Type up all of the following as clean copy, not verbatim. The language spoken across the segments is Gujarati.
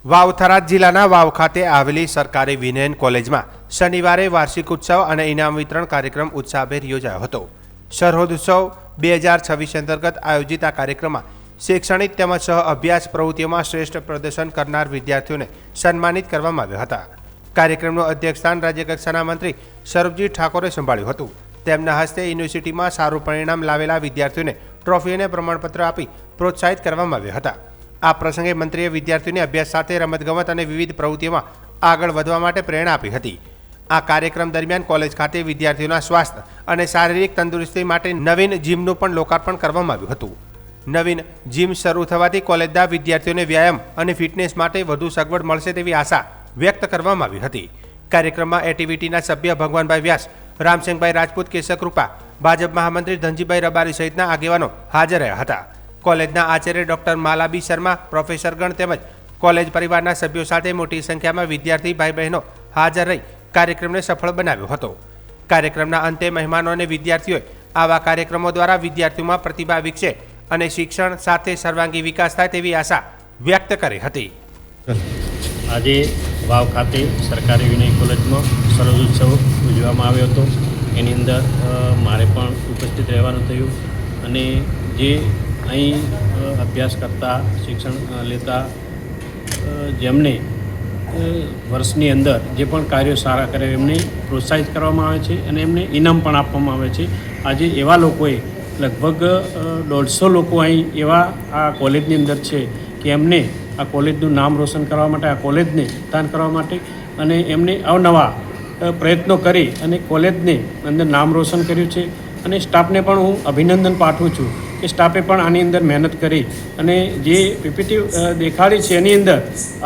વાવ થરાદ જિલ્લાના વાવ ખાતે આવેલી સરકારી વિનયન કોલેજમાં શનિવારે વાર્ષિક ઉત્સવ અને ઇનામ વિતરણ કાર્યક્રમ ઉત્સાહભેર યોજાયો હતો। સરહદ ઉત્સવ 2026 અંતર્ગત આયોજિત આ કાર્યક્રમમાં શૈક્ષણિક તેમજ સહ અભ્યાસ પ્રવૃત્તિઓમાં શ્રેષ્ઠ પ્રદર્શન કરનાર વિદ્યાર્થીઓને સન્માનિત કરવામાં આવ્યા હતા। કાર્યક્રમનું અધ્યક્ષસ્થાન રાજ્યકક્ષાના મંત્રી સૌરભજી ઠાકોરે સંભાળ્યું હતું। તેમના હસ્તે યુનિવર્સિટીમાં સારું પરિણામ લાવેલા વિદ્યાર્થીઓને ટ્રોફી અને પ્રમાણપત્ર આપી પ્રોત્સાહિત કરવામાં આવ્યા હતા। આ પ્રસંગે મંત્રીએ વિદ્યાર્થીઓને અભ્યાસ સાથે રમતગમત અને વિવિધ પ્રવૃત્તિઓમાં આગળ વધવા માટે પ્રેરણા આપી હતી। આ કાર્યક્રમ દરમિયાન કોલેજ ખાતે વિદ્યાર્થીઓના સ્વાસ્થ્ય અને શારીરિક તંદુરસ્તી માટે નવીન જીમનું પણ લોકાર્પણ કરવામાં આવ્યું હતું। નવીન જીમ શરૂ થવાથી કોલેજના વિદ્યાર્થીઓને વ્યાયામ અને ફિટનેસ માટે વધુ સગવડ મળશે તેવી આશા વ્યક્ત કરવામાં આવી હતી। કાર્યક્રમમાં એટીવીટીના સભ્ય ભગવાનભાઈ વ્યાસ, રામસિંહભાઈ રાજપૂત, કેશક રૂપા, ભાજપ મહામંત્રી ધનજીભાઈ રબારી સહિતના આગેવાનો હાજર રહ્યા હતા। કોલેજના આચાર્ય ડોક્ટર માલાબી શર્મા, પ્રોફેસરગણ તેમજ કોલેજ પરિવારના સભ્યો સાથે મોટી સંખ્યામાં વિદ્યાર્થી ભાઈ બહેનો હાજર રહી કાર્યક્રમને સફળ બનાવ્યો હતો। કાર્યક્રમના અંતે મહેમાનો અને વિદ્યાર્થીઓએ આવા કાર્યક્રમો દ્વારા વિદ્યાર્થીઓમાં પ્રતિભા વિકસે અને શિક્ષણ સાથે સર્વાંગી વિકાસ થાય તેવી આશા વ્યક્ત કરી હતી। આજે વાવ ખાતે સરકારી વિનય કોલેજમાં સરહદ ઉત્સવ ઉજવવામાં આવ્યો હતો। એની અંદર મારે પણ ઉપસ્થિત રહેવાનું થયું અને જે અહીં અભ્યાસ કરતા, શિક્ષણ લેતા જેમને વર્ષની અંદર જે પણ કાર્યો સારા કરે એમને પ્રોત્સાહિત કરવામાં આવે છે અને એમને ઇનામ પણ આપવામાં આવે છે। આજે એવા લોકોએ લગભગ 150 લોકો અહીં એવા આ કોલેજની અંદર છે કે એમને આ કોલેજનું નામ રોશન કરવા માટે, આ કોલેજને દાન કરવા માટે અને એમને અવનવા પ્રયત્નો કરી અને કોલેજને અંદર નામ રોશન કર્યું છે। અને સ્ટાફને પણ હું અભિનંદન પાઠવું છું કે સ્ટાફે પણ આની અંદર મહેનત કરી અને જે પીપીટી દેખાડી છે એની અંદર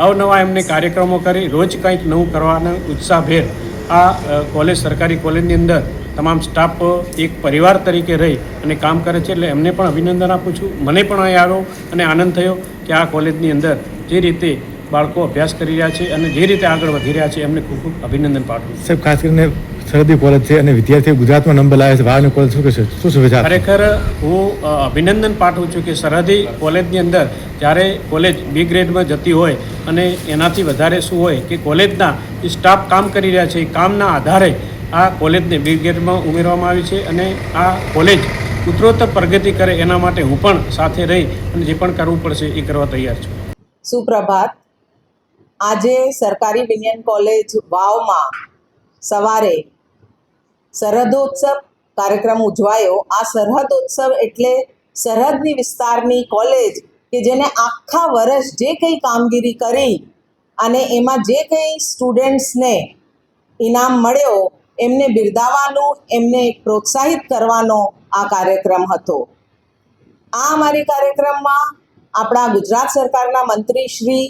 અવનવા એમને કાર્યક્રમો કરી રોજ કંઈક નવું કરવાના ઉત્સાહભેર આ કોલેજ, સરકારી કોલેજની અંદર તમામ સ્ટાફ એક પરિવાર તરીકે રહી અને કામ કરે છે, એટલે એમને પણ અભિનંદન આપું છું। મને પણ અહીં આવ્યો અને આનંદ થયો કે આ કોલેજની અંદર જે રીતે બાળકો અભ્યાસ કરી રહ્યા છે અને જે રીતે આગળ વધી રહ્યા છે એમને ખૂબ ખૂબ અભિનંદન પાઠવું છું। સાહેબ, ખાસ કરીને સરહદી કોલેજ છે અને વિદ્યાર્થીઓ ગુજરાતમાં નંબર લાવે છે, વાવની કોલેજ શું કહેશે, શું શુભેચ્છા? ખરેખર હું અભિનંદન પાઠવું છું કે સરહદી કોલેજની અંદર જ્યારે કોલેજ બી ગ્રેડમાં જતી હોય અને એનાથી વધારે શું હોય કે કોલેજના જે સ્ટાફ કામ કરી રહ્યા છે એ કામના આધારે આ કોલેજને બી ગ્રેડમાં ઉમેરવામાં આવી છે અને આ કોલેજ ઉત્તરોત્તર પ્રગતિ કરે એના માટે હું પણ સાથે રહી અને જે પણ કરવું પડશે એ કરવા તૈયાર છું। સુપ્રભાત। આજે સરકારી વિનયન કોલેજ વાવમાં સવારે સરહદોત્સવ કાર્યક્રમ ઉજવાયો। આ સરહદોત્સવ એટલે સરહદની વિસ્તારની કોલેજ કે જેને આખા વર્ષ જે કંઈ કામગીરી કરી અને એમાં જે કંઈ સ્ટુડન્ટ્સને ઇનામ મળ્યો એમને બિરદાવવાનું, એમને પ્રોત્સાહિત કરવાનો આ કાર્યક્રમ હતો। આ અમારી કાર્યક્રમમાં આપણા ગુજરાત સરકારના મંત્રી શ્રી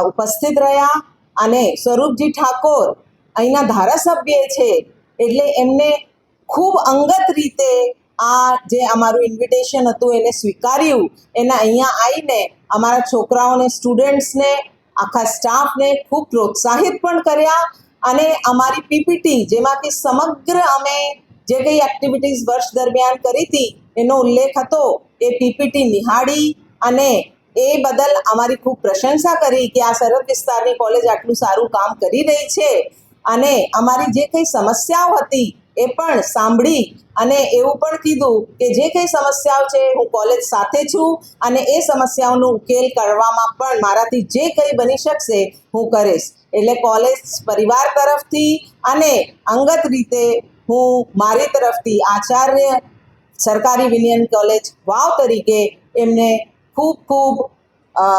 ઉપસ્થિત રહ્યા અને સ્વરૂપજી ઠાકોર અહીંના ધારાસભ્ય છે એટલે એમને ખૂબ અંગત રીતે આ જે અમારું ઇન્વિટેશન હતું એને સ્વીકાર્યું, એના અહીંયા આવીને અમારા છોકરાઓને, સ્ટુડન્ટ્સને, આખા સ્ટાફને ખૂબ પ્રોત્સાહિત પણ કર્યા અને અમારી પીપીટી જેમાં કે સમગ્ર અમે જે કંઈ એક્ટિવિટીઝ વર્ષ દરમિયાન કરી હતી એનો ઉલ્લેખ હતો એ પીપીટી નિહાળી અને એ બદલ અમારી ખૂબ પ્રશંસા કરી કે આ સરહદ વિસ્તારની કોલેજ આટલું સારું કામ કરી રહી છે અને અમારી જે કંઈ સમસ્યાઓ હતી એ પણ સાંભળી અને એવું પણ કીધું કે જે કંઈ સમસ્યાઓ છે હું કોલેજ સાથે છું અને એ સમસ્યાઓનો ઉકેલ કરવામાં પણ મારાથી જે કંઈ બની શકશે હું કરીશ। એટલે કોલેજ પરિવાર તરફથી અને અંગત રીતે હું મારી તરફથી આચાર્ય સરકારી વિનયન કોલેજ વાવ તરીકે એમને ખૂબ ખૂબ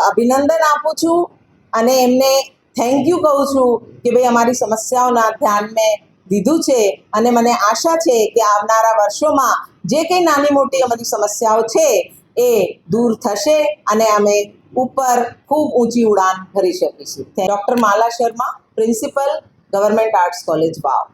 અભિનંદન આપું છું અને એમને થેન્ક યુ કહું છું કે ભાઈ અમારી સમસ્યાઓના ધ્યાન મેં દીધું છે અને મને આશા છે કે આવનારા વર્ષોમાં જે કંઈ નાની મોટી અમારી સમસ્યાઓ છે એ દૂર થશે અને અમે ઉપર ખૂબ ઊંચી ઉડાન ભરી શકીશું। Doctor Mala Sharma, principal, government arts college વાવ।